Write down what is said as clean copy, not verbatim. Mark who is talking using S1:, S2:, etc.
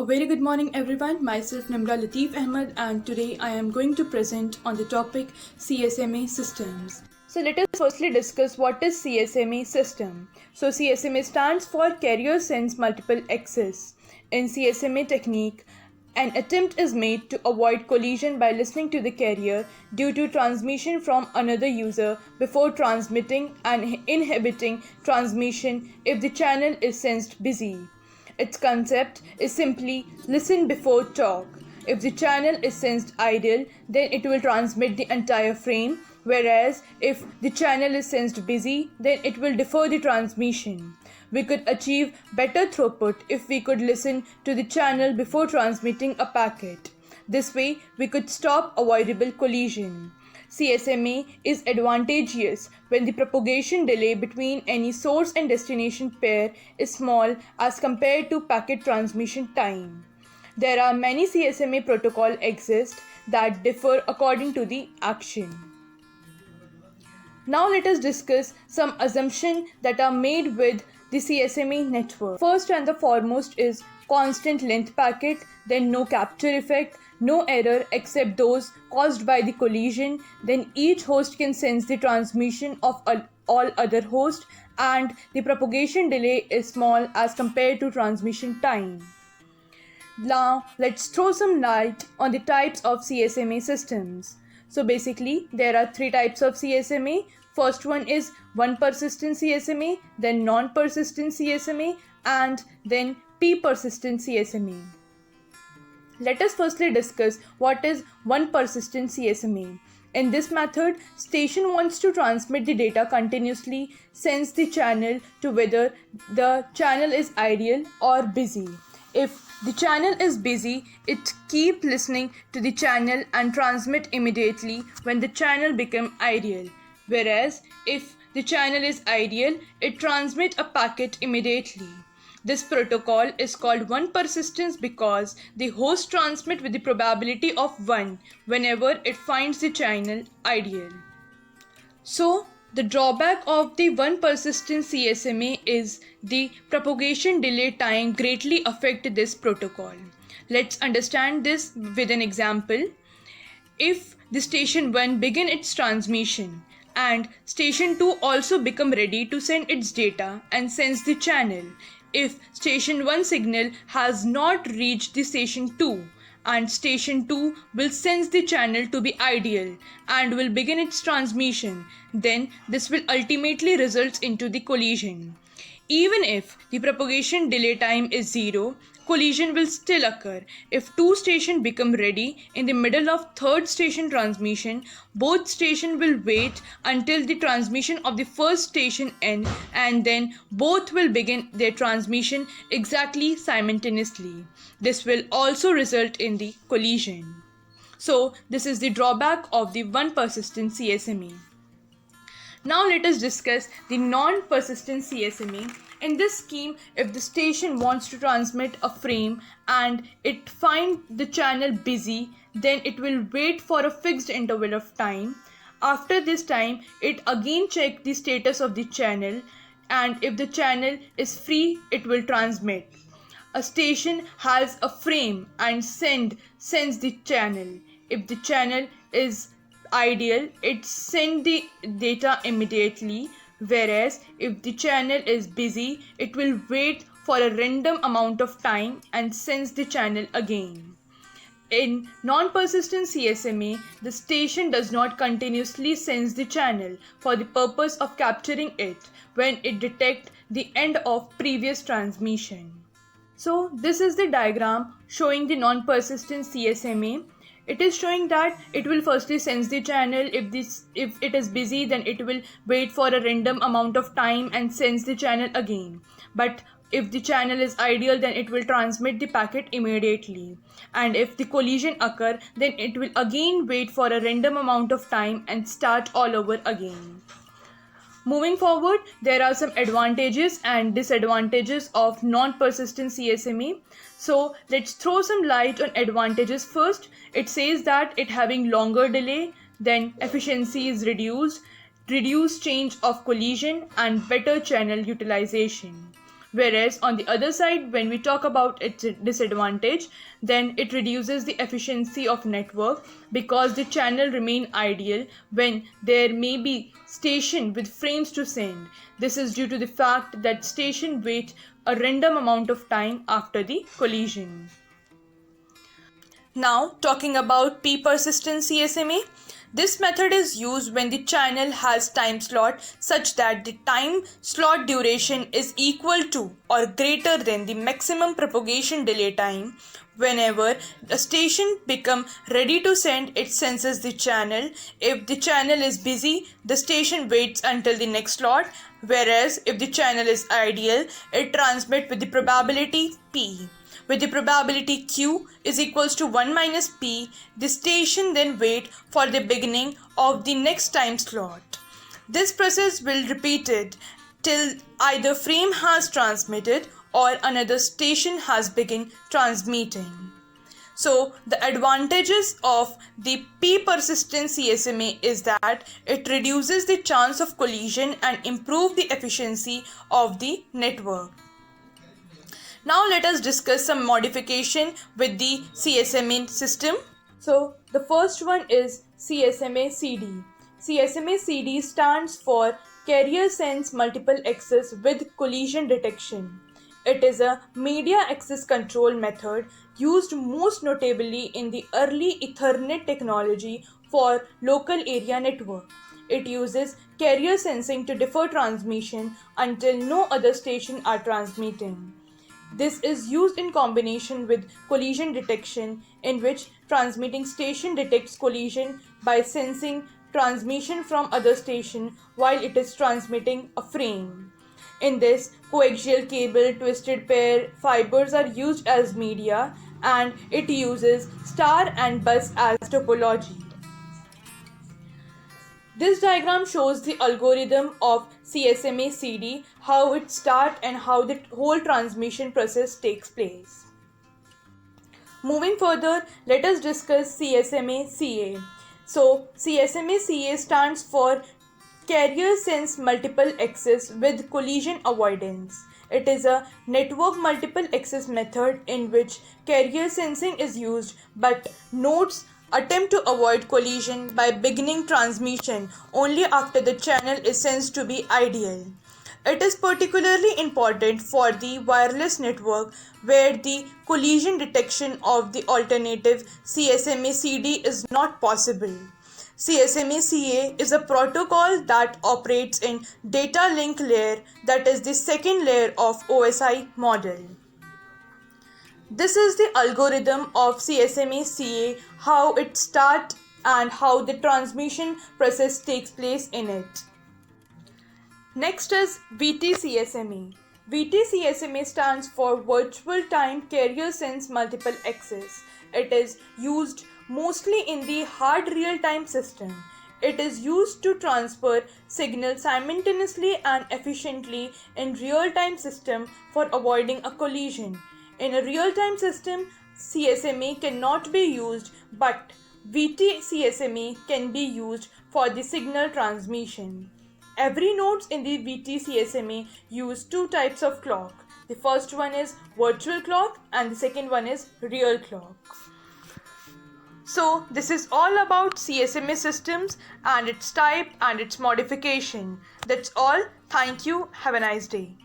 S1: A very good morning everyone, myself Nimra Lateef Ahmed and today I am going to present on the topic CSMA systems. So let us firstly discuss what is CSMA system. So CSMA stands for Carrier Sense Multiple Access. In CSMA technique, an attempt is made to avoid collision by listening to the carrier due to transmission from another user before transmitting and inhibiting transmission if the channel is sensed busy. Its concept is simply listen before talk. If the channel is sensed ideal, then it will transmit the entire frame, whereas if the channel is sensed busy, then it will defer the transmission. We could achieve better throughput if we could listen to the channel before transmitting a packet. This way, we could stop avoidable collision. CSMA is advantageous when the propagation delay between any source and destination pair is small as compared to packet transmission time. There are many CSMA protocols exist that differ according to the action. Now let us discuss some assumptions that are made with the CSMA network. First and the foremost is constant length packet, then no capture effect, no error except those caused by the collision, then each host can sense the transmission of all other hosts, and the propagation delay is small as compared to transmission time. Now let's throw some light on the types of CSMA systems. So basically there are three types of CSMA. First one is one persistent CSMA, then non-persistent CSMA, and then p-persistent CSMA. Let us firstly discuss what is one persistent CSMA. In this method, station wants to transmit the data continuously, sense the channel to whether the channel is ideal or busy. If the channel is busy, it keep listening to the channel and transmit immediately when the channel become ideal. Whereas if the channel is ideal, it transmit a packet immediately. This protocol is called one persistence because the host transmit with the probability of 1 whenever it finds the channel ideal. So, the drawback of the one persistent CSMA is the propagation delay time greatly affect this protocol. Let's understand this with an example. If the station 1 begin its transmission and station 2 also become ready to send its data and sense the channel, if station 1 signal has not reached the station 2 and station 2 will sense the channel to be ideal and will begin its transmission, then this will ultimately result into the collision. Even if the propagation delay time is 0, collision will still occur. If two stations become ready in the middle of third station transmission, both stations will wait until the transmission of the first station ends and then both will begin their transmission exactly simultaneously. This will also result in the collision. So this is the drawback of the one persistent CSMA. Now let us discuss the non-persistent CSMA. In this scheme, if the station wants to transmit a frame and it finds the channel busy, then it will wait for a fixed interval of time. After this time, it again checks the status of the channel, and if the channel is free, it will transmit. A station has a frame and sends the channel. If the channel is ideal, it sends the data immediately, whereas if the channel is busy, it will wait for a random amount of time and sends the channel again. In non-persistent CSMA, the station does not continuously sense the channel for the purpose of capturing it when it detects the end of previous transmission. So this is the diagram showing the non-persistent CSMA. It is showing that it will firstly sense the channel. If it is busy, then it will wait for a random amount of time and sense the channel again. But if the channel is ideal, then it will transmit the packet immediately. And if the collision occur, then it will again wait for a random amount of time and start all over again. Moving forward, there are some advantages and disadvantages of non-persistent CSMA. So let's throw some light on advantages first. It says that it having longer delay, then efficiency is reduced change of collision and better channel utilization. Whereas on the other side, when we talk about its disadvantage, then it reduces the efficiency of network because the channel remain ideal when there may be station with frames to send. This is due to the fact that station wait a random amount of time after the collision. Now talking about p-persistent CSMA. This method is used when the channel has time slot such that the time slot duration is equal to or greater than the maximum propagation delay time. Whenever a station become ready to send, it senses the channel. If the channel is busy, the station waits until the next slot, whereas if the channel is ideal, it transmits with the probability p. With the probability q is equals to 1 minus p, the station then wait for the beginning of the next time slot. This process will repeated till either frame has transmitted or another station has begun transmitting. So the advantages of the p-persistent CSMA is that it reduces the chance of collision and improve the efficiency of the network. Now let us discuss some modification with the CSMA system. So the first one is CSMA CD. CSMA CD stands for Carrier Sense Multiple Access with Collision Detection. It is a media access control method used most notably in the early Ethernet technology for local area network. It uses carrier sensing to defer transmission until no other station are transmitting. This is used in combination with collision detection, in which transmitting station detects collision by sensing transmission from other station while it is transmitting a frame. In this, coaxial cable, twisted pair, fibers are used as media, and it uses star and bus as topology. This diagram shows the algorithm of CSMA CD, how it starts and how the whole transmission process takes place. Moving further, let us discuss CSMA CA. So, CSMA CA stands for Carrier Sense Multiple Access with Collision Avoidance. It is a network multiple access method in which carrier sensing is used, but nodes attempt to avoid collision by beginning transmission only after the channel is sensed to be ideal. It is particularly important for the wireless network where the collision detection of the alternative CSMA CD is not possible. CSMA CA is a protocol that operates in data link layer, that is the second layer of OSI model. This is the algorithm of CSMA CA, how it starts and how the transmission process takes place in it. Next is VTCSMA. VTCSMA stands for Virtual Time Carrier Sense Multiple Access. It is used mostly in the hard real-time system. It is used to transfer signals simultaneously and efficiently in real-time system for avoiding a collision. In a real-time system, CSMA cannot be used, but VTCSMA can be used for the signal transmission. Every nodes in the VTCSMA use two types of clock. The first one is virtual clock and the second one is real clock. So this is all about CSMA systems and its type and its modification. That's all. Thank you. Have a nice day.